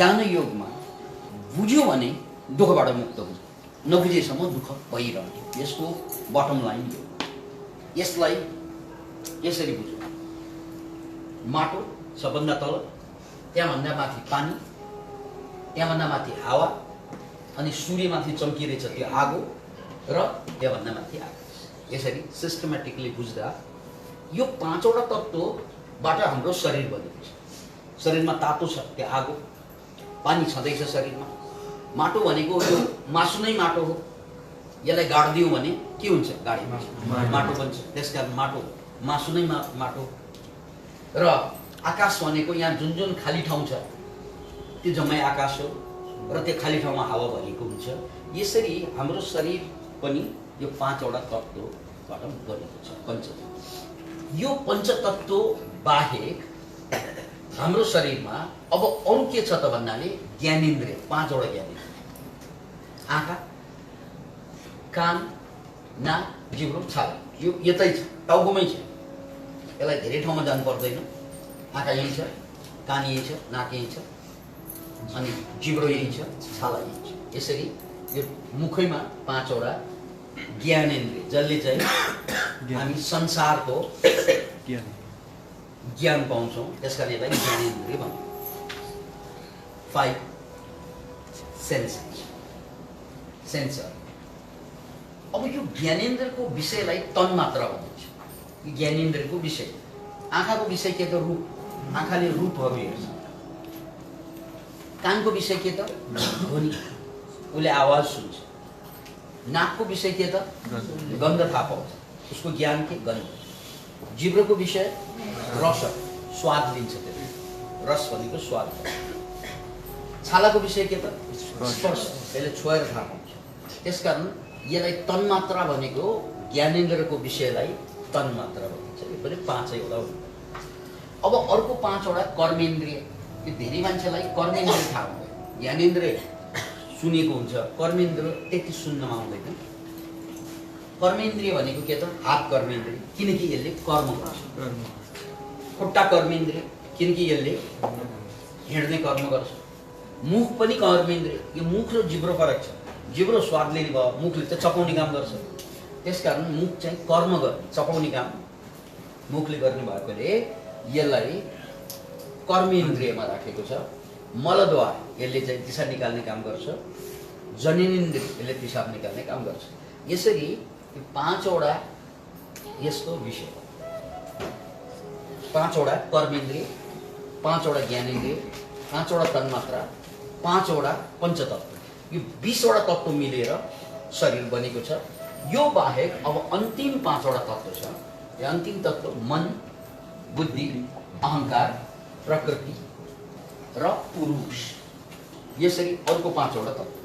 ज्ञान योगमा बुझ्यो भने दुःखबाट मुक्त हुन्छ, नबुझेसम्म दुःख भइरहन्छ। यसको बटम लाइन यो। यसलाई यसरी बुझ्नु, माटो सबभन्दा तल, त्यहाँभन्दा माथि पानी, त्यहाँभन्दा माथि हावा, अनि सूर्यमाथि चम्किरहेछ त्यो आगो, र त्यहाँभन्दा माथि आकाश। यसरी सिस्टमेटिकली बुझ्दा यो पाँचवटा तत्त्वबाट हाम्रो शरीर बनेको छ। शरीरमा तातो छ, त्यो आगो, पानी छँदैछ शरीरमा, माटो भनेको यो मासु नै माटो हो, यसलाई गाडिदियो भने के हुन्छ, गाडी माटो बन्छ, त्यसकारण माटो मासु नै माटो। र आकाश भनेको यहाँ जुन जुन खाली ठाउँ छ त्यो जम्मै आकाश हो, र त्यो खाली ठाउँमा हावा भरिएको हुन्छ। यसरी हाम्रो शरीर पनि यो पाँचवटा तत्त्वबाट बनेको छ, पञ्चतत्व। यो पञ्चतत्व बाहेक हाम्रो शरीरमा अब अरू के छ त भन्नाले ज्ञानेन्द्रिय, पाँचवटा ज्ञानेन्द्रिय, आँखा, कान, नाक, जिब्रो, छाला। यो यतै छ, टाउकोमै छ, यसलाई धेरै ठाउँमा जानु पर्दैन। आँखा यही छ, कान यही छ, नाक यही छ, अनि जिब्रो यही छ, छाला यही छ। यसरी यो मुखैमा पाँचवटा ज्ञानेन्द्रिय, जसले चाहिँ हामी संसारको ज्ञान पाउँछौँ, त्यसकारण यसलाई ज्ञानेन्द्रिय भन्छ। 5 सेन्सर। अब यो ज्ञानेन्द्रको विषयलाई तन्मात्रा भनिन्छ। यो ज्ञानेन्द्रको विषय, आँखाको विषय के त रूप, आँखाले रूपहरू हेर्छ। कानको विषय के त ध्वनि, उसले आवाज सुन्छ। नाकको विषय के त गन्ध थाहा पाउँछ, उसको ज्ञान के गन्ध। जिब्रोको विषय रस, स्वाद लिन्छ, त्यसले रस भनेको स्वाद। छालाको विषय के त स्पर्श, त्यसले छोएर थाहा पाउँछ। त्यसकारण यसलाई तन्मात्रा भनेको ज्ञानेन्द्रको विषयलाई तन्मात्रा भनिन्छ। यो पनि पाँचैवटा हुन्छ। अब अर्को पाँचवटा कर्मेन्द्रिय, यो धेरै मान्छेलाई कर्मेन्द्रिय थाहा हुँदैन। ज्ञानेन्द्रिय सुनेको हुन्छ, कर्मेन्द्रिय त्यति सुन्नमा आउँदैन। कर्मेन्द्रिय भनेको के त हात कर्मेन्द्रिय, किनकि यसले कर्म गर्छ। खुट्टा कर्मेन्द्रिय, किनकि यसले हिँड्ने कर्म गर्छ। मुख पनि कर्मेन्द्रिय, यो मुख र जिब्रो फरक छ। जिब्रो स्वाद लिने भयो, मुखले चाहिँ चपाउने काम गर्छ। त्यसकारण मुख चाहिँ कर्म गर्ने, चपाउने काम मुखले गर्ने भएकोले यसलाई कर्मेन्द्रियमा राखेको छ। मलद्वार, यसले चाहिँ दिशा निकाल्ने काम गर्छ। जननेन्द्रिय, यसले पिसाब निकाल्ने काम गर्छ। यसरी यो पाँचवटा यस्तो विषय, पाँचवटा कर्मेन्द्रिय, पाँचवटा ज्ञानेन्द्रिय, पाँचवटा तन्मात्रा, पाँचवटा पञ्चतत्व, यो 20वटा तत्व मिलेर शरीर बनेको छ। यो बाहेक अब अन्तिम पाँचवटा तत्व छ। यो अन्तिम तत्व मन, बुद्धि, अहङ्कार, प्रकृति र पुरुष। यसरी अर्को पाँचवटा तत्व।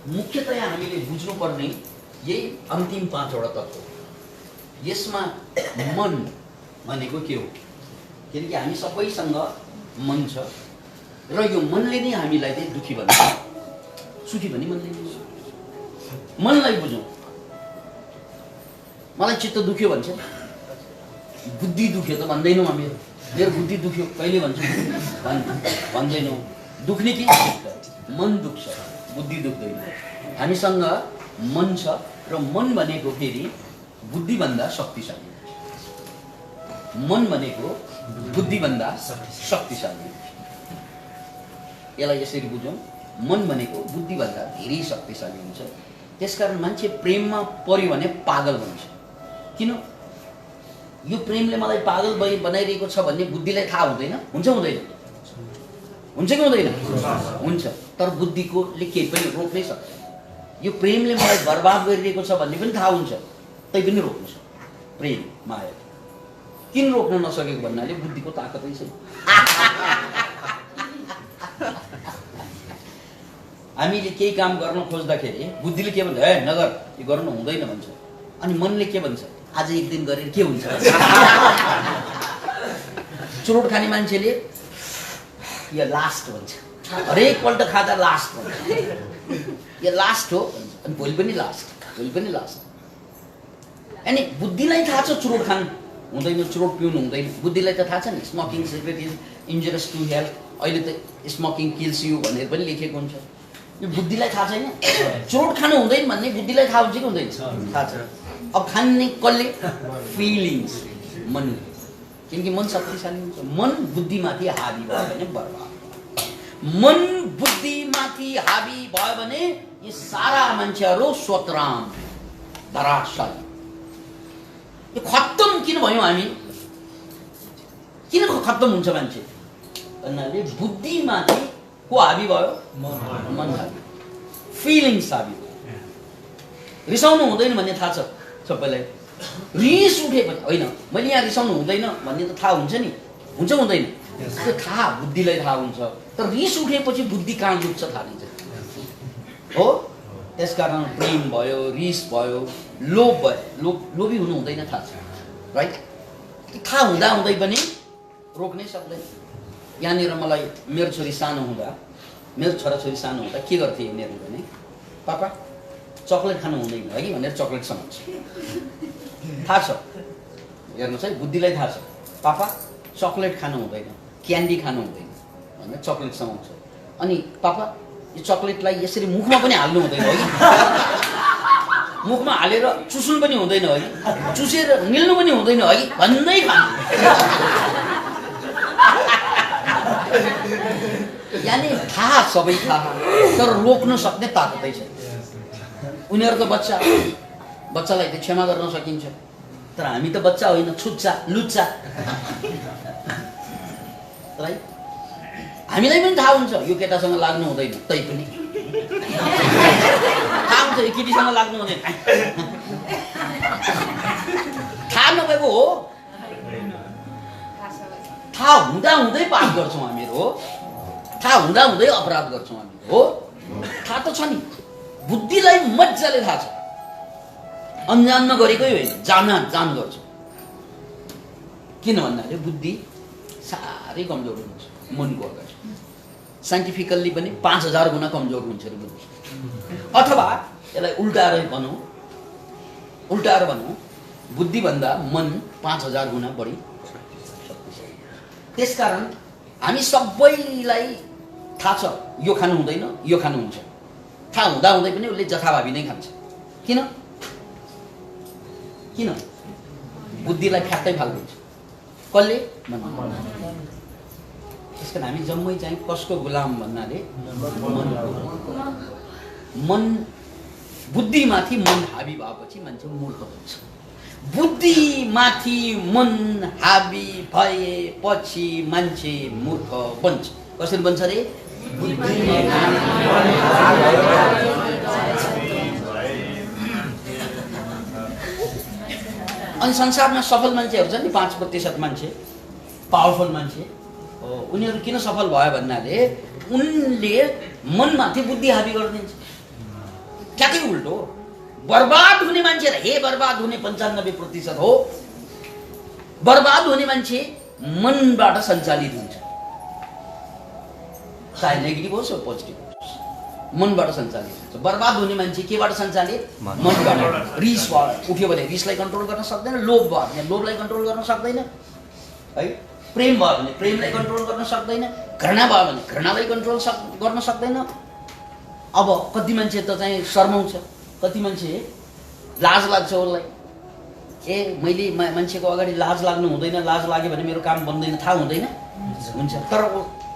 मुख्यतया हामीले बुझ्नुपर्ने यही अन्तिम पाँचवटा तत्व। यसमा मन भनेको के हो, किनकि हामी सबैसँग मन छ र यो मनले नै हामीलाई चाहिँ दुखी भन्छ, सुखी पनि मनले नै। मनलाई बुझौँ। मलाई चित्त दुख्यो भन्छ, बुद्धि दुख्यो त भन्दैनौँ हामीहरू। मेरो बुद्धि दुख्यो कहिले भन्छ, भन्दैनौँ। दुख्ने के चित्त, मन दुख्छ, बुद्धि दुख्दैन। हामीसँग मन छ र मन भनेको फेरि बुद्धिभन्दा शक्तिशाली। मन भनेको बुद्धिभन्दा शक्तिशाली। यसलाई यसरी बुझौँ, मन भनेको बुद्धिभन्दा धेरै शक्तिशाली हुन्छ। त्यसकारण मान्छे प्रेममा पर्यो भने पागल भन्छ। किन? यो प्रेमले मलाई पागल बनाइरहेको छ भन्ने बुद्धिलाई थाहा हुँदैन। हुन्छ हुँदैन? हुन्छ कि हुँदैन? हुन्छ। तर बुद्धिकोले केही पनि रोक्नै सक्छ। यो प्रेमले मलाई बर्बाद गरिरहेको छ भन्ने पनि थाहा हुन्छ, तै पनि रोक्नु सक्छ। प्रेम, माया किन रोक्न नसकेको भन्नाले बुद्धिको ताकतै छैन। हामीले केही काम गर्न खोज्दाखेरि बुद्धिले के भन्छ, ए नगर, यो गर्नु हुँदैन भन्छ। अनि मनले के भन्छ, आज एक दिन गरेर के हुन्छ। चुरोट खाने मान्छेले यो लास्ट भन्छ, हरेकपल्ट खाँदा लास्ट भन्छ। यो लास्ट हो, अनि भोलि पनि लास्ट, भोलि पनि लास्ट। अनि बुद्धिलाई थाहा छ चुरोट खानु हुँदैन, चुरोट पिउनु हुँदैन। बुद्धिलाई त थाहा छ नि, smoking cigarette is injurious to health, अहिले त स्मोकिङ किल्स यु भनेर पनि लेखेको हुन्छ। यो बुद्धिलाई थाहा छैन, चोट खानु हुँदैन भन्ने बुद्धिलाई थाहा हुन्छ कि हुँदैन? थाहा छ। अब खाने कसले? फिलिङ्स, मन। किनकि मन शक्तिशाली हुन्छ। मन बुद्धिमाथि हाबी भयो भने बर्बाद। मन बुद्धिमाथि हाबी भयो भने यी सारा मान्छेहरू स्वतराम, धराशायी। यो खत्तम किन भयौँ हामी? किन खत्तम हुन्छ मान्छे भन्नाले बुद्धिमाथि को हाबी भयो? मन हाबी, फिलिङ्स हाबी भयो। रिसाउनु हुँदैन भन्ने थाहा छ सबैलाई। रिस उठेपछि होइन, मैले यहाँ रिसाउनु हुँदैन भन्ने त थाहा हुन्छ नि, हुन्छ हुँदैन? त्यो थाहा बुद्धिलाई थाहा हुन्छ। तर रिस उठेपछि बुद्धि कहाँ लुक्छ थाहा हुन्छ हो। त्यसकारण प्रेम भयो, रिस भयो, लोभ भयो। लोभी हुनु हुँदैन थाहा छ, राइट? थाहा हुँदा हुँदै पनि रोक्नै सक्दैन। यहाँनिर मलाई मेरो छोरी सानो हुँदा, मेरो छोराछोरी सानो हुँदा के गर्थे यिनीहरू भने, पापा चक्लेट खानु हुँदैन है भनेर चक्लेट समाउँछ। थाहा छ, हेर्नुहोस् है, बुद्धिलाई थाहा छ। पापा चक्लेट खानु हुँदैन, क्यान्डी खानु हुँदैन भनेर चक्लेट समाउँछ। अनि पापा यो चक्लेटलाई यसरी मुखमा पनि हाल्नु हुँदैन है, मुखमा हालेर चुस्नु पनि हुँदैन है, चुसेर निल्नु पनि हुँदैन है भन्दै खान्छ। यानि थाहा, सबै थाहा, तर रोक्न सक्ने ताकतै छैन। उनीहरूको बच्चालाई त क्षमा गर्न सकिन्छ, तर हामी त बच्चा होइन, छुच्चा लुच्चा, राइट? हामीलाई पनि थाहा हुन्छ यो केटासँग लाग्नु हुँदैन, तै पनि थाहा हुन्छ यो केटीसँग लाग्नु हुँदैन। थाहा नभएको हो, थाहा हुँदा हुँदै पाप गर्छौँ हामीहरू हो, थाहा हुँदा हुँदै अपराध गर्छौँ हामीहरू हो। थाहा त छ नि, बुद्धिलाई मजाले थाहा छ। अन्जानमा गरेकै होइन, जान गर्छौँ। किन भन्नाले बुद्धि साह्रै कमजोर हुन्छ मनको अगाडि। साइन्टिफिकल्ली पनि 5000 गुणा कमजोर हुन्छ अरे बुद्धि। अथवा यसलाई उल्टाएर भनौँ, बुद्धिभन्दा मन 5000 गुणा बढी शक्तिशाली। त्यसकारण हामी सबैलाई थाहा छ यो खानु हुँदैन, यो खानु हुन्छ। थाहा हुँदा हुँदै पनि उसले जथाभावी नै खान्छ। किन? बुद्धिलाई फ्याक्कै फाल्दिन्छ। कसले? त्यसकारण हामी जम्मै चाहिँ कसको गुलाम भन्नाले मन। बुद्धिमाथि मन हाबी भएपछि मान्छे मूर्ख हुन्छ। बुद्धिमाथि मन हाबी भएपछि मान्छे मूर्ख बन्छ। कसरी बन्छ रे? अनि संसारमा सफल मान्छेहरू छन् नि, 5% मान्छे, पावरफुल मान्छे, उनीहरू किन सफल भयो भन्नाले उनले मनमाथि बुद्धि हाबी गरिदिन्छ। ठ्याक्कै उल्टो, बर्बाद हुने मान्छे हे बर्बाद हुने 95% हो। बर्बाद हुने मान्छे मनबाट सञ्चालित हुन्छ, चाहे नेगेटिभ होस् वा पोजिटिभ होस्, मनबाट सञ्चालित हुन्छ। बर्बाद हुने मान्छे केबाट सञ्चालित? मनबाट। रिस उठ्यो भने रिसलाई कन्ट्रोल गर्न सक्दैन, लोभ भयो भने लोभलाई कन्ट्रोल गर्न सक्दैन है, प्रेम भयो भने प्रेमलाई कन्ट्रोल गर्न सक्दैन, घृणा भयो भने घृणालाई कन्ट्रोल गर्न सक्दैन। अब कति मान्छे त चाहिँ शर्माउँछ, कति मान्छे लाज लाग्छ उसलाई, मैले मान्छेको अगाडि लाज लाग्नु हुँदैन, लाज लाग्यो भने मेरो काम बन्दैन, थाहा हुँदैन हुन्छ। तर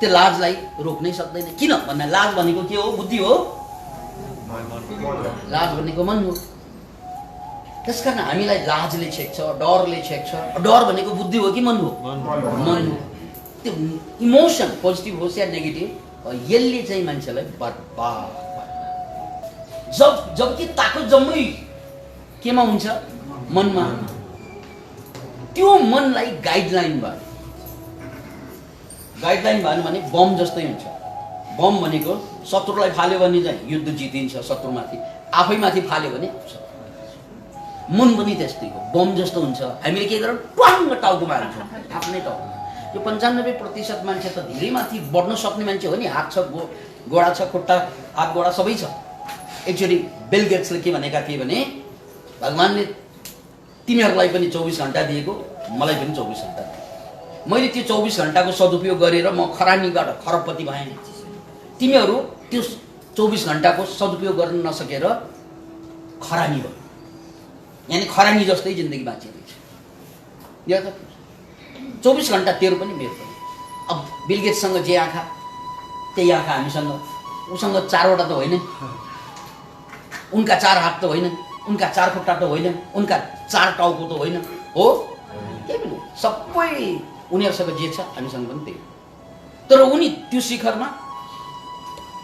त्यो लाजलाई रोक्नै सक्दैन। किन भन्दा लाज भनेको के हो? बुद्धि हो। लाज भनेको मन हो। त्यसकारण हामीलाई लाजले छेक्छ, डरले छेक्छ। डर भनेको बुद्धि हो कि मन हो? मन हो। त्यो इमोसन पोजिटिभ होस् या नेगेटिभ, यसले चाहिँ मान्छेलाई बर्बाद। जबकि ताकत जम्मै केमा हुन्छ? मनमा। त्यो मनलाई गाइडलाइन भयो भने बम जस्तै हुन्छ। बम भनेको शत्रुलाई फाल्यो भने चाहिँ युद्ध जितिन्छ शत्रुमाथि, आफैमाथि फाल्यो भने मन पनि त्यस्तै हो, बम जस्तो हुन्छ। हामीले के गर्छौँ? ट्वाङ्ग टाउकोमा हाल्छौँ आफ्नै टाउको। यो 95% मान्छे त धेरै माथि बढ्न सक्ने मान्छे हो नि, हात छ, गोडा छ, खुट्टा हात गोडा सबै छ। एक्चुअली बिल गेट्सले के भनेका थिए भने भगवान्ले तिमीहरूलाई पनि 24 घण्टा दिएको, मलाई पनि 24 घण्टा दिएको। मैले त्यो 24 घण्टाको सदुपयोग गरेर म खरानीबाट खरबपति भएँ। तिमीहरू त्यो 24 घण्टाको सदुपयोग गर्न नसकेर खरानी भयो, यानि खरानी जस्तै जिन्दगी बाँचिरहेछ। यो त 24 घण्टा तेरो पनि मेरो पनि। अब बिल गेट्ससँग जे आँखा त्यही आँखा हामीसँग, उसँग 4वटा त होइन, उनका 4 हात त होइन, उनका 4 खुट्टा त होइन, उनका 4 टाउको त होइन, हो के पनि सबै उनीहरूसँग जे छ हामीसँग पनि त्यही। तर उनी त्यो शिखरमा,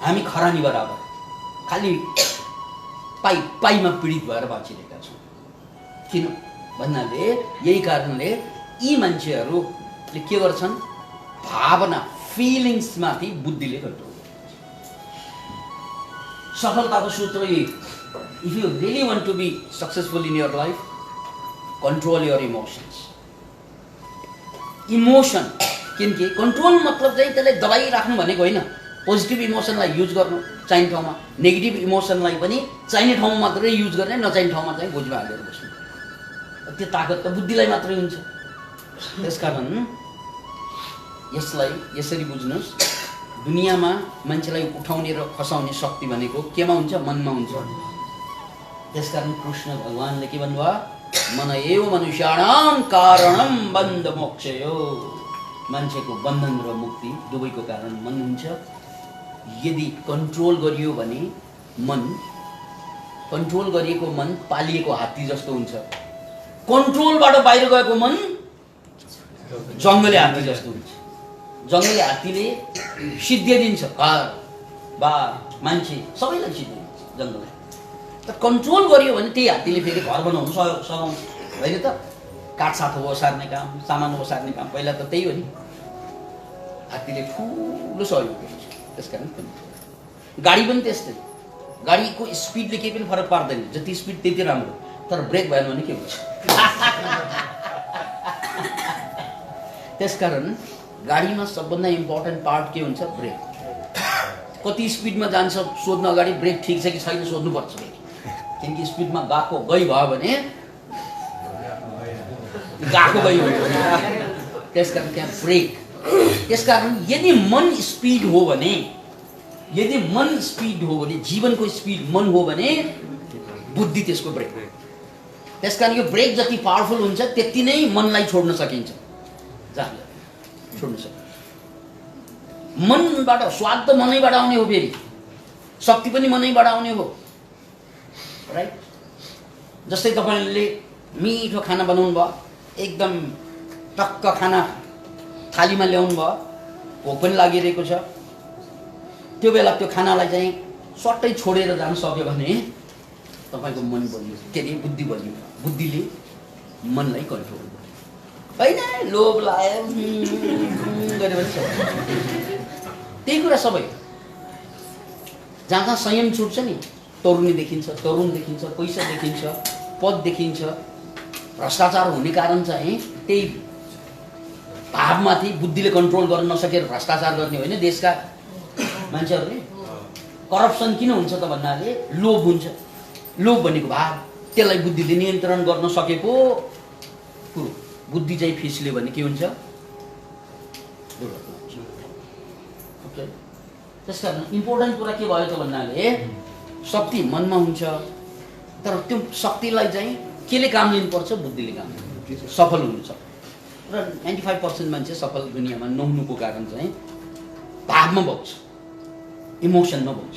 हामी खरानी बराबर खालि पाइमा पीडित भएर बाँचिरहेका छौँ। किन भन्नाले यही कारणले यी मान्छेहरूले के गर्छन्, भावना फिलिङ्समाथि बुद्धिले कन्ट्रोल गर्छ। सफलताको सूत्र यही, if you really want to be successful in your life, control your emotions. Emotion किनकि कन्ट्रोल मतलब चाहिँ त्यसलाई दबाइराख्नु भनेको होइन। पोजिटिभ इमोसनलाई युज गर्नु चाहिने ठाउँमा, नेगेटिभ इमोसनलाई पनि चाहिने ठाउँमा मात्रै युज गर्ने, नचाहिने ठाउँमा चाहिँ बोझमा हालेर बस्नु। त्यो ताकत त बुद्धिलाई मात्रै हुन्छ। त्यसकारण यसलाई यसरी बुझ्नुहोस्, दुनियाँमा मान्छेलाई उठाउने र खसाउने शक्ति भनेको केमा हुन्छ, मनमा हुन्छ। त्यसकारण कृष्ण भगवानले के भन्नुभयो, मन एव मनुष्याणाम कारणम बन्ध मोक्षयो। मान्छेको बन्धन र मुक्ति दुवैको कारण मन हुन्छ। यदि कन्ट्रोल गरियो भने मन, कन्ट्रोल गरिएको मन पालिएको हात्ती जस्तो हुन्छ। कन्ट्रोलबाट बाहिर गएको मन जङ्गली हात्ती जस्तो हुन्छ। जङ्गली हात्तीले सिद्धि दिन्छ, घर बार मान्छे सबैलाई सिद्धि दिन्छ जङ्गलले। तर कन्ट्रोल गरियो भने त्यही हात्तीले फेरि घर बनाउनु सघाउँछ होइन त। काठसाठो ओसार्ने काम, सामान ओसार्ने काम पहिला त त्यही हो नि। हात्तीले ठुलो सहयोग गर्छ। त्यसकारण गाडी पनि त्यस्तै, गाडीको स्पिडले केही पनि फरक पार्दैन, जति स्पिड त्यति राम्रो। तर ब्रेक भएन भने के हुन्छ? त्यसकारण गाडीमा सबभन्दा इम्पोर्टेन्ट पार्ट के हुन्छ, ब्रेक। कति स्पिडमा जान्छ सोध्न अगाडि ब्रेक ठिक छ कि छैन सोध्नुपर्छ। किनकि स्पिडमा गएको गई भयो भने गएको गई हुन्छ। त्यसकारण त्यहाँ ब्रेक। त्यसकारण यदि मन स्पिड हो भने, यदि मन स्पिड हो भने, जीवनको स्पिड मन हो भने बुद्धि त्यसको ब्रेक। त्यसकारण यो ब्रेक जति पावरफुल हुन्छ त्यति नै मनलाई छोड्न सकिन्छ। छोड्न सकिन्छ। मनबाट स्वाद त मनैबाट आउने हो, फेरि शक्ति पनि मनैबाट आउने हो, राइट। जस्तै तपाईँले मिठो खाना बनाउनु भयो, एकदम टक्क खाना थालीमा ल्याउनु भयो, भोक पनि लागिरहेको छ, त्यो बेला त्यो खानालाई चाहिँ सट्टै छोडेर जान सक्यो भने तपाईँको मन बलियो, के अरे बुद्धि बलियो। बुद्धिले मनलाई कन्ट्रोल गर्यो, होइन लोभ लाग्यो गऱ्यो भने सब त्यही कुरा सबै। जहाँ जहाँ संयम छुट्छ नि, तरुणी देखिन्छ, तरुण देखिन्छ, पैसा देखिन्छ, पद देखिन्छ। भ्रष्टाचार हुने कारण चाहिँ त्यही भावमाथि बुद्धिले कन्ट्रोल गर्न नसकेर भ्रष्टाचार गर्ने होइन देशका मान्छेहरूले। करप्सन किन हुन्छ त भन्नाले लोभ हुन्छ। लोभ भनेको भाव, त्यसलाई बुद्धिले नियन्त्रण गर्न सकेको कुरो। बुद्धि चाहिँ फिस्ल्यो भने के हुन्छ, ओके। त्यसकारण इम्पोर्टेन्ट कुरा के भयो त भन्नाले शक्ति मनमा हुन्छ, तर त्यो शक्तिलाई चाहिँ केले काम लिनुपर्छ, बुद्धिले काम लिनुपर्छ सफल हुनु छ। र 95% मान्छे सफल दुनियाँमा नहुनुको कारण चाहिँ भावमा बग्छ, इमोसनमा बग्छ।